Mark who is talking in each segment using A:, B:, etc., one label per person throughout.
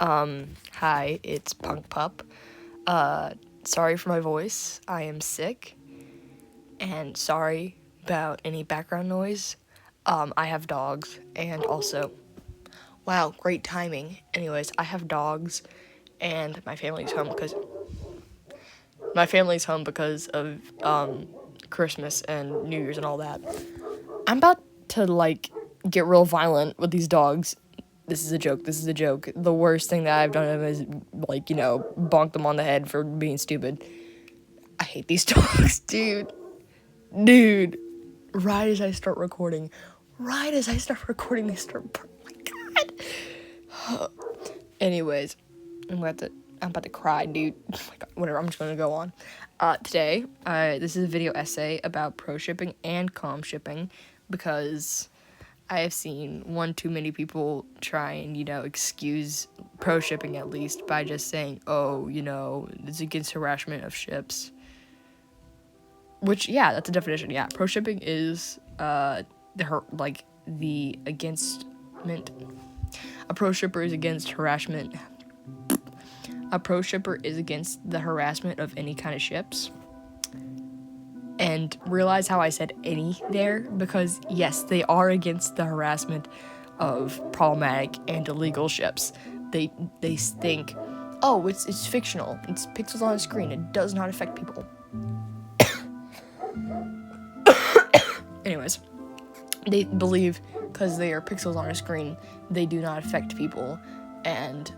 A: Hi, it's Punk Pup. Sorry for my voice. I am sick. And sorry about any background noise. I have dogs, and also, wow, great timing. Anyways, I have dogs, and my family's home because of, Christmas and New Year's and all that. I'm about to, get real violent with these dogs. This is a joke. The worst thing that I've done is, bonk them on the head for being stupid. I hate these dogs, dude. Right as I start recording, they start, oh my god. Anyways, I'm about to cry, dude. Oh my god, whatever, I'm just gonna go on. Today, this is a video essay about Proshipping and Comshipping, because I have seen one too many people try and, excuse Proshipping at least by just saying, oh, it's against harassment of ships. Which, yeah, that's a definition, yeah. Proshipping is, the againstment. A pro-shipper is against harassment. A pro-shipper is against the harassment of any kind of ships. And realize how I said any there, because yes, they are against the harassment of problematic and illegal ships. They think, oh, it's fictional. It's pixels on a screen. It does not affect people. Anyways, they believe because they are pixels on a screen, they do not affect people. And,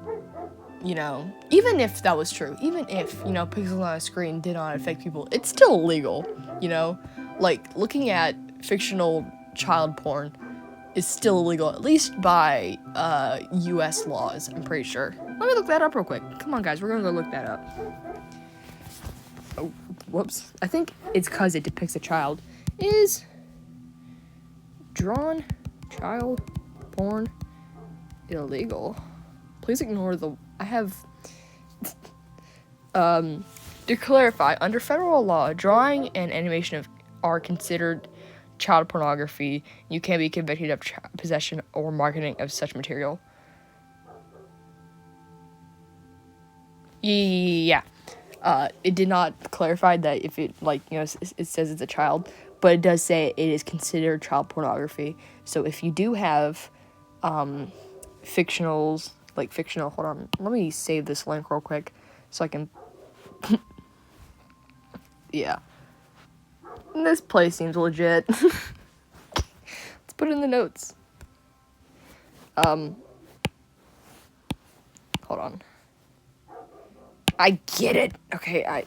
A: even if that was true, even if, pixels on a screen did not affect people, it's still illegal, Like, looking at fictional child porn is still illegal, at least by, US laws, I'm pretty sure. Let me look that up real quick. Come on, guys, we're gonna go look that up. Oh, whoops. I think it's because it depicts a child. Is drawn child porn illegal? Please ignore I have, to clarify, under federal law, drawing and animation are considered child pornography. You can be convicted of possession or marketing of such material. Yeah. It did not clarify that if it, it says it's a child, but it does say it is considered child pornography. So if you do have, fictional, hold on, let me save this link real quick so I can, yeah. This place seems legit. Let's put it in the notes. Hold on. I get it. Okay,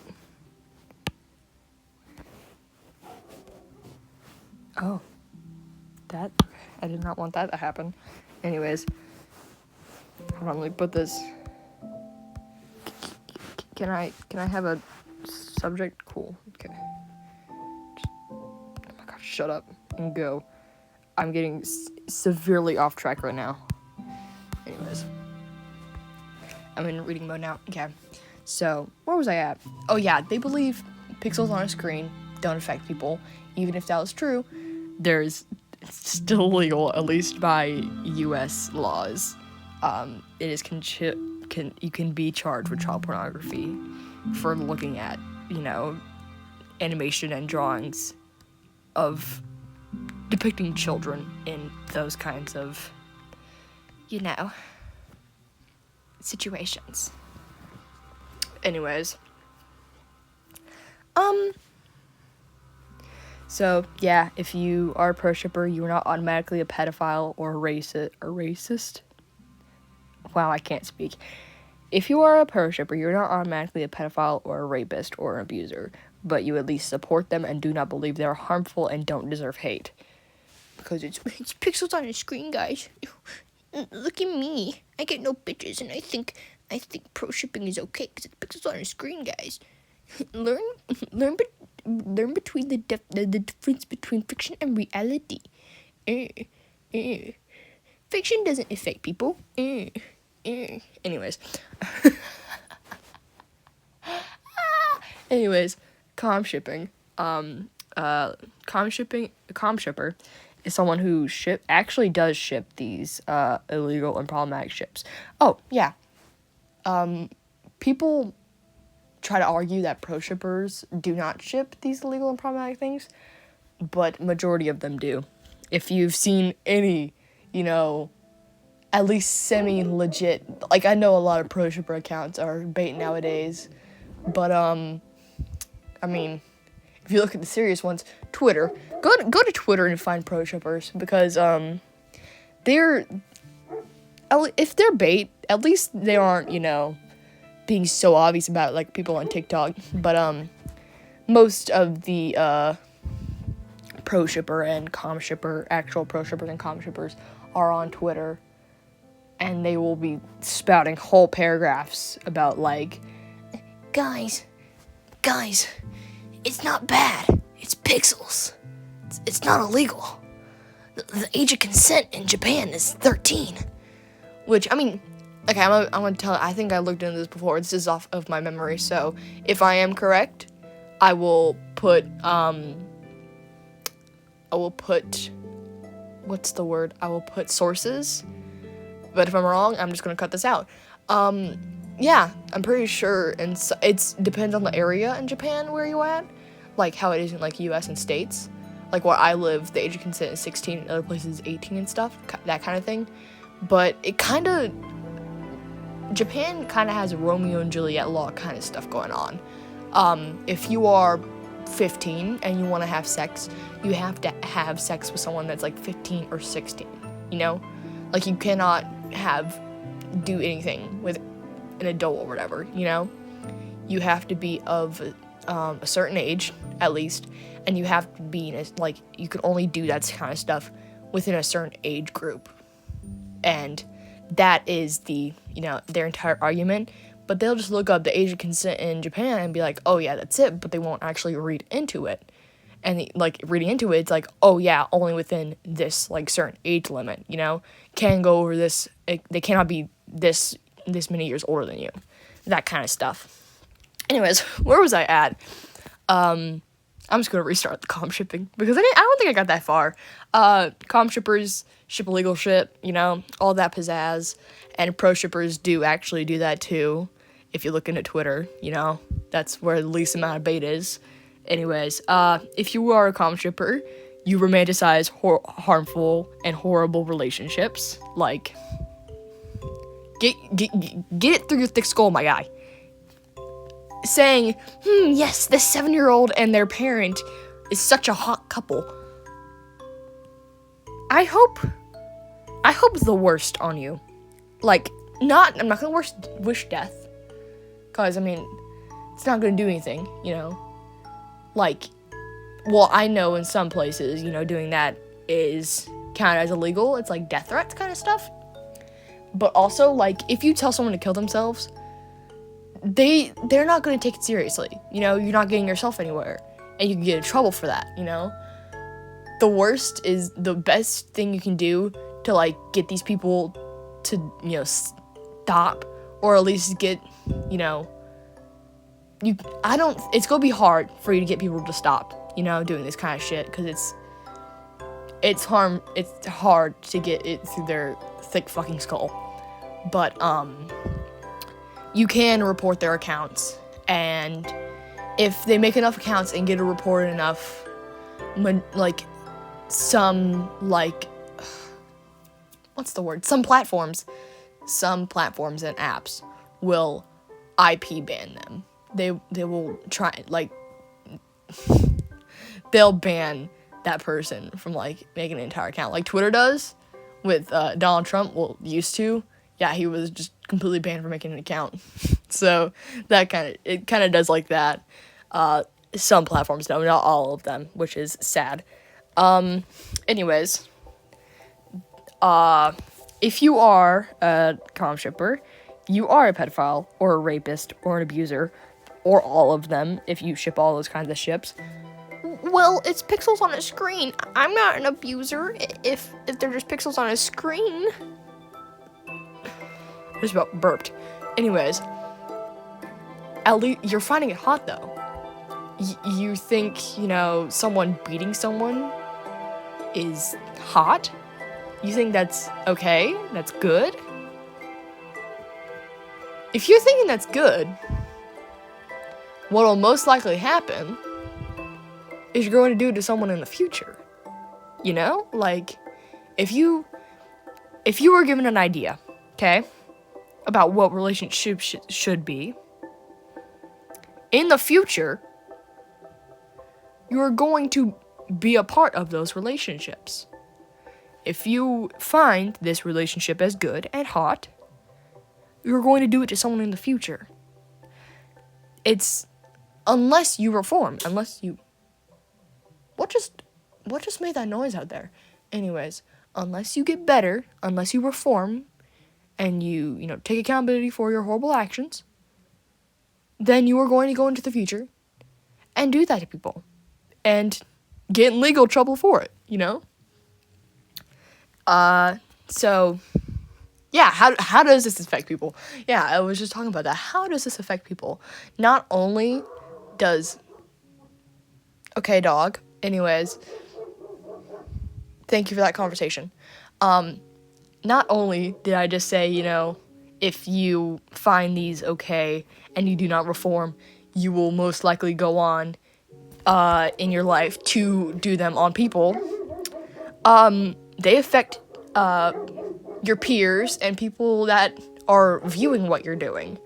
A: oh. That, I did not want that to happen. Anyways. Hold on, let me put this. Can I have a subject? Cool. Okay. Oh my god, shut up and go. I'm getting severely off track right now. Anyways. I'm in reading mode now. Okay. So, where was I at? Oh yeah, they believe pixels on a screen don't affect people. Even if that was true, it's still illegal, at least by US laws. It is you can be charged with child pornography for looking at, animation and drawings of depicting children in those kinds of, situations. Anyways. So, yeah, if you are a pro shipper, you are not automatically a pedophile or a racist. Wow, I can't speak. If you are a pro shipper, you're not automatically a pedophile or a rapist or an abuser, but you at least support them and do not believe they are harmful and don't deserve hate. Because it's pixels on a screen, guys. Look at me. I get no bitches, and I think pro shipping is okay because it's pixels on a screen, guys. Learn between the difference between fiction and reality. Fiction doesn't affect people. Anyways. Anyways, Comshipping. Comshipper is someone who actually does ship these illegal and problematic ships. Oh, yeah. people try to argue that pro shippers do not ship these illegal and problematic things, but majority of them do. If you've seen any, at least semi-legit, like I know a lot of pro shipper accounts are bait nowadays, but I mean, if you look at the serious ones, Twitter, go to Twitter and find pro shippers, because if they're bait, at least they aren't, being so obvious about it like people on TikTok. But most of the pro shipper and com shipper, actual pro shippers and com shippers, are on Twitter, and they will be spouting whole paragraphs about like, guys, it's not bad, it's pixels, it's not illegal, the age of consent in Japan is 13, which, I mean, okay, I'm gonna tell, I think I looked into this before, this is off of my memory, so if I am correct, I will put, what's the word, I will put sources, but if I'm wrong, I'm just gonna cut this out. Yeah, I'm pretty sure, and it depends on the area in Japan where you at, like how it is in like US and states. Like where I live, the age of consent is 16, in other places 18 and stuff, that kind of thing. But Japan kind of has a Romeo and Juliet law kind of stuff going on. If you are 15 and you want to have sex, you have to have sex with someone that's like 15 or 16, Like you cannot do anything with an adult or whatever, You have to be of a certain age, at least, and you have to be you can only do that kind of stuff within a certain age group. And that is their entire argument. But they'll just look up the age of consent in Japan and be like, oh yeah, that's it, but they won't actually read into it. And reading into it, it's like, oh yeah, only within this certain age limit, can go over this, they cannot be this many years older than you, that kind of stuff. Anyways, where was I at? I'm just gonna restart the Comshipping, because I don't think I got that far. Com shippers ship illegal shit, all that pizzazz, and pro shippers do actually do that too. If you look into Twitter, that's where the least amount of bait is. Anyways, if you are a com shipper, you romanticize harmful and horrible relationships. Like, get it through your thick skull, my guy. Saying, yes, this 7-year-old and their parent is such a hot couple. I hope the worst on you. I'm not gonna wish death, cause I mean, it's not gonna do anything, well, I know in some places, doing that is counted as illegal. It's like death threats kind of stuff. But also, if you tell someone to kill themselves, they're not gonna take it seriously. You're not getting yourself anywhere, and you can get in trouble for that. The worst is the best thing you can do to get these people to stop, or at least get it's gonna be hard for you to get people to stop doing this kind of shit, because it's hard to get it through their thick fucking skull. But you can report their accounts, and if they make enough accounts and get it reported enough, some platforms and apps will IP ban them. They will try, they'll ban that person from making an entire account, like Twitter does with Donald Trump. Used to. Yeah, he was just completely banned from making an account. So it kind of does like that. Some platforms don't, not all of them, which is sad. Anyways, if you are a com shipper, you are a pedophile or a rapist or an abuser, or all of them if you ship all those kinds of ships. Well, it's pixels on a screen. I'm not an abuser if they're just pixels on a screen. I just about burped. Anyways, at least you're finding it hot though. You think, someone beating someone is hot? You think that's okay? That's good? if you're thinking that's good, what'll most likely happen is you're going to do it to someone in the future. You know? Like, if you were given an idea, okay, about what relationships should be, in the future, you're going to be a part of those relationships. If you find this relationship as good and hot, you're going to do it to someone in the future. It's, unless you reform, unless you, what just made that noise out there? Anyways, unless you get better, unless you reform, and you take accountability for your horrible actions, then you are going to go into the future and do that to people. And get in legal trouble for it, So, yeah, how does this affect people? Yeah, I was just talking about that. How does this affect people? Not only does... Okay, dog. Anyways, thank you for that conversation. Not only did I just say, if you find these okay and you do not reform, you will most likely go on in your life to do them on people. They affect your peers and people that are viewing what you're doing.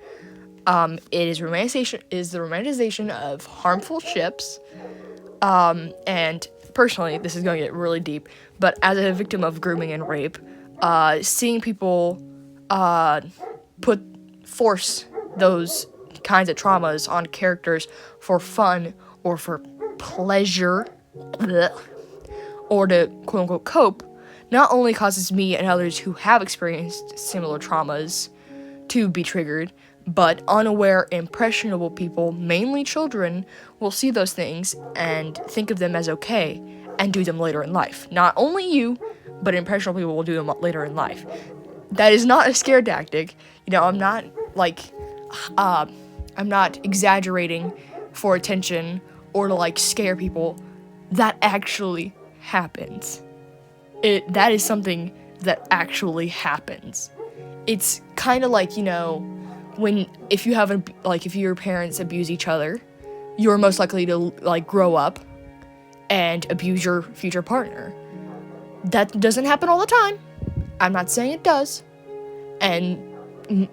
A: It is the romanticization of harmful ships. And personally, this is going to get really deep, but as a victim of grooming and rape, seeing people force those kinds of traumas on characters for fun or for pleasure, or to quote-unquote cope, not only causes me and others who have experienced similar traumas to be triggered, but unaware, impressionable people, mainly children, will see those things and think of them as okay and do them later in life. Not only you, but impressionable people will do them later in life. That is not a scare tactic. I'm not exaggerating for attention or to scare people. That actually happens. That is something that actually happens. It's kind of like, if your parents abuse each other, you're most likely to grow up and abuse your future partner. That doesn't happen all the time. I'm not saying it does. And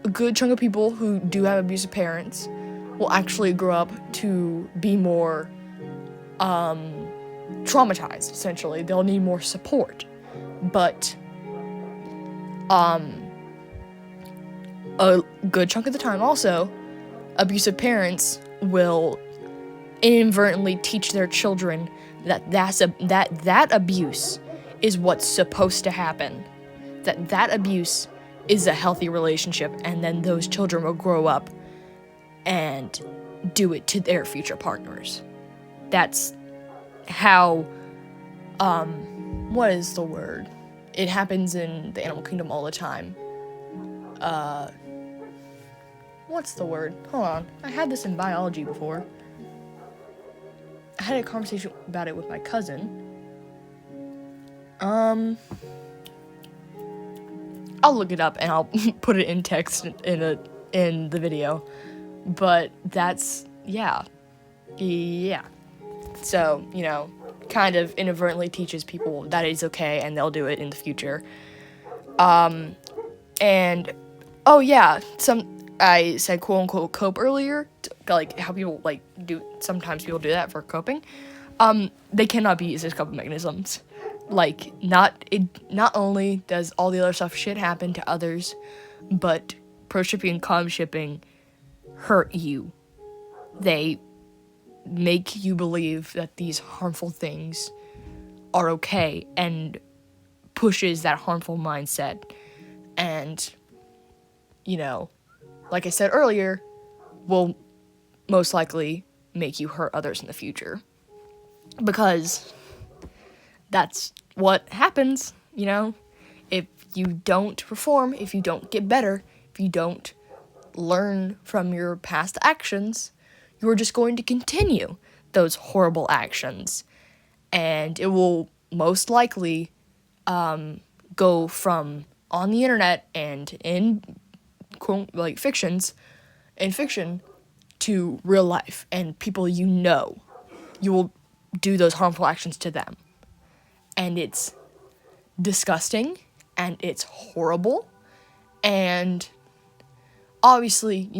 A: a good chunk of people who do have abusive parents will actually grow up to be more traumatized, essentially. They'll need more support. But a good chunk of the time also, abusive parents will inadvertently teach their children that abuse is what's supposed to happen. That abuse is a healthy relationship, and then those children will grow up and do it to their future partners. That's how, what is the word? It happens in the animal kingdom all the time. What's the word? Hold on. I had this in biology before. I had a conversation about it with my cousin. I'll look it up and I'll put it in text in the video. But that's, yeah. So, kind of inadvertently teaches people that it's okay and they'll do it in the future. And, oh yeah, I said quote-unquote cope earlier, how people, sometimes people do that for coping. They cannot be used as coping mechanisms. Not only does all the other shit happen to others, but proshipping and comshipping hurt you. They make you believe that these harmful things are okay and pushes that harmful mindset. And, like I said earlier, will most likely make you hurt others in the future. Because that's what happens, If you don't reform, if you don't get better, if you don't learn from your past actions, you're just going to continue those horrible actions. And it will most likely go from on the internet and in like fictions in fiction to real life, and people you will do those harmful actions to them. And it's disgusting, and it's horrible, and obviously,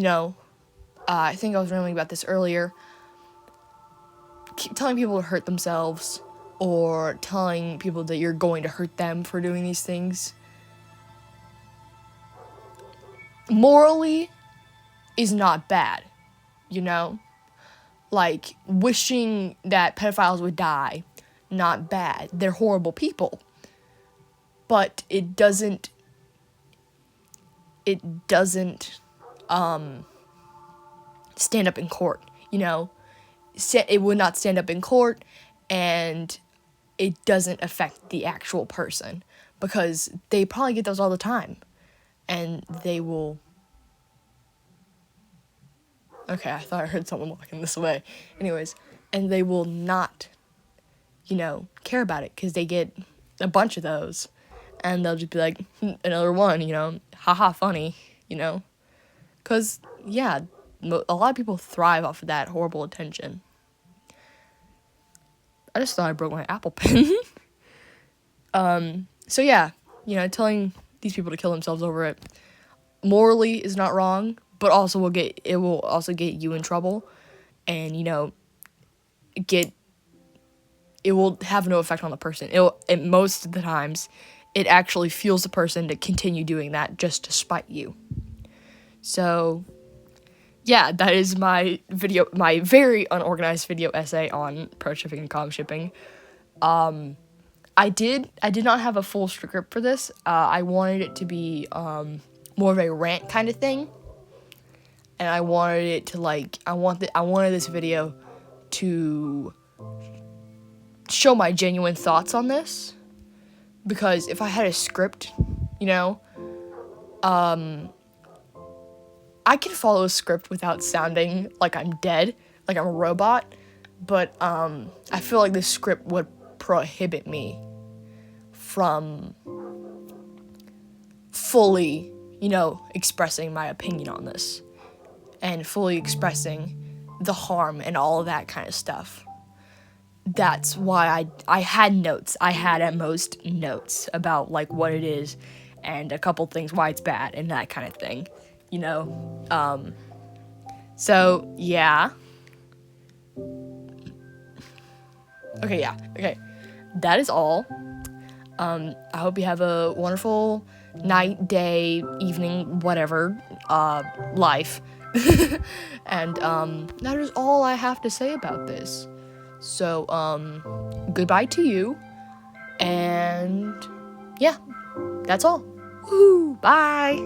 A: I think I was rambling about this earlier, keep telling people to hurt themselves, or telling people that you're going to hurt them for doing these things, morally is not bad, Like, wishing that pedophiles would die, not bad. They're horrible people. But it doesn't stand up in court, It would not stand up in court, and it doesn't affect the actual person, because they probably get those all the time, and they will... Okay, I thought I heard someone walking this way. Anyways, and they will not, care about it, because they get a bunch of those, and they'll just be like, another one, haha, funny, because, yeah, a lot of people thrive off of that horrible attention. I just thought I broke my Apple Pen. So yeah, telling these people to kill themselves over it morally is not wrong, but also will also get you in trouble, and it will have no effect on the person. And most of the times, it actually fuels the person to continue doing that just to spite you. So yeah, that is my very unorganized video essay on Proshipping and Comshipping. I did not have a full script for this. I wanted it to be more of a rant kind of thing, and I wanted it to I wanted this video to show my genuine thoughts on this, because if I had a script, I can follow a script without sounding like I'm dead, like I'm a robot, but I feel like this script would prohibit me from fully, expressing my opinion on this, and fully expressing the harm and all of that kind of stuff. That's why I had notes. I had at most notes about what it is, and a couple things why it's bad, and that kind of thing. So, yeah. Okay. That is all. I hope you have a wonderful night, day, evening, whatever, life. And, that is all I have to say about this. So, goodbye to you, and, yeah, that's all. Woo, bye!